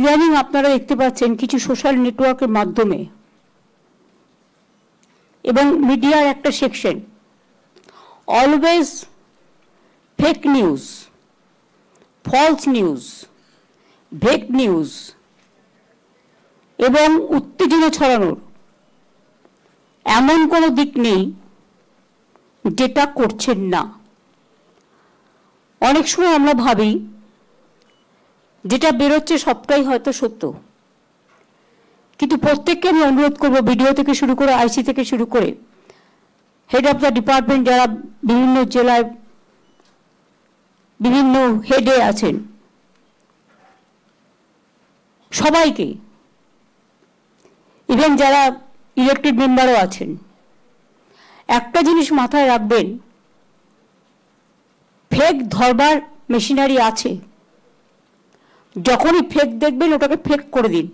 ইদানিং আপনারা দেখতে পাচ্ছেন কিছু সোশ্যাল নেটওয়ার্কের মাধ্যমে এবং মিডিয়ার একটা section always fake news, false news, ভেক নিউজ এবং উত্তেজনা ছড়ানোর এমন কোনো দিক নেই যেটা করছেন না। অনেক সময় আমরা ভাবি যেটা বেরোচ্ছে সবটাই হয়তো সত্য, কিন্তু প্রত্যেককে আমি অনুরোধ করব, ভিডিও থেকে শুরু করে আইসি থেকে শুরু করে হেড অফ দ্য ডিপার্টমেন্ট যারা বিভিন্ন জেলায় বিভিন্ন হেডে আছেন, সবাইকে, ইভেন যারা ইলেক্টেড মেম্বারও আছেন, একটা জিনিস মাথায় রাখবেন, ফেক ধরবার মেশিনারি আছে। যখনই ফেক দেখবেন ওটাকে ফেক করে দিন,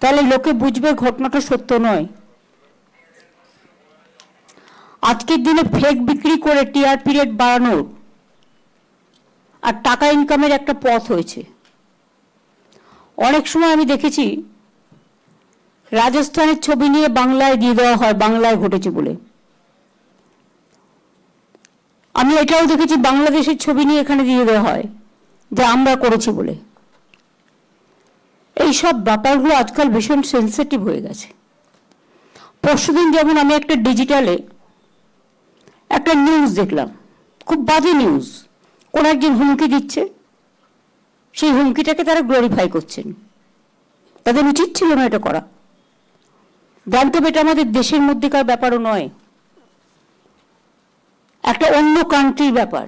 তাহলে লোকে বুঝবে ঘটনাটা সত্য নয়। আজকের দিনে ফেক বিক্রি করে টিআরপি রেট বাড়ানোর আর টাকা ইনকামের একটা পথ হয়েছে। অনেক সময় আমি দেখেছি রাজস্থানের ছবি নিয়ে বাংলায় দিয়ে দেওয়া হয়, বাংলায় ঘটেছে বলে। আমি এটাও দেখেছি বাংলাদেশের ছবি নিয়ে এখানে দিয়ে দেওয়া হয় যে আমরা করেছি বলে। এইসব ব্যাপারগুলো আজকাল ভীষণ সেন্সিটিভ হয়ে গেছে। পরশুদিন যেমন আমি একটা ডিজিটালে একটা নিউজ দেখলাম, খুব বাজে নিউজ। কোন একজন হুমকি দিচ্ছে, সেই হুমকিটাকে তারা গ্লোরিফাই করছেন। তাদের উচিত ছিল না এটা করা। জানতে হবে এটা আমাদের দেশের মধ্যেকার ব্যাপারও নয়, একটা অন্য কান্ট্রির ব্যাপার।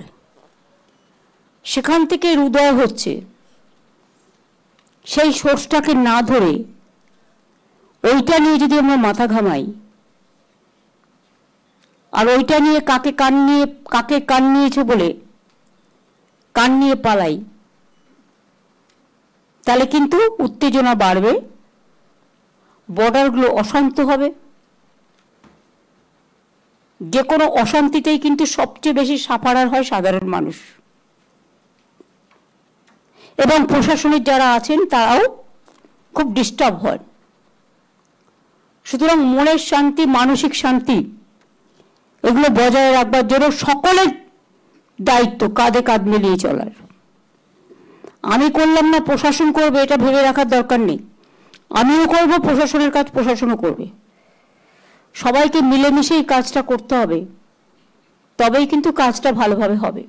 সেখান থেকে উদয় হচ্ছে, সেই সোর্সটাকে না ধরে ওইটা নিয়ে যদি আমরা মাথা ঘামাই আর ওইটা নিয়ে কাকে কান নিয়েছে বলে কান নিয়ে পালাই, তাহলে কিন্তু উত্তেজনা বাড়বে, বর্ডারগুলো অশান্ত হবে। যে কোনো অশান্তিতেই কিন্তু সবচেয়ে বেশি সাফারার হয় সাধারণ মানুষ, এবং প্রশাসনের যারা আছেন তারাও খুব ডিস্টার্ব হয়। সুতরাং মনের শান্তি, মানসিক শান্তি এগুলো বজায় রাখবার জন্য সকলের দায়িত্ব কাঁধে কাঁধ মিলিয়ে চলার। আমি করলাম না প্রশাসন করবে এটা ভেবে রাখার দরকার নেই। আমিও করব, প্রশাসনের কাজ প্রশাসনও করবে। সবাইকে মিলেমিশে এই কাজটা করতে হবে, তবেই কিন্তু কাজটা ভালোভাবে হবে।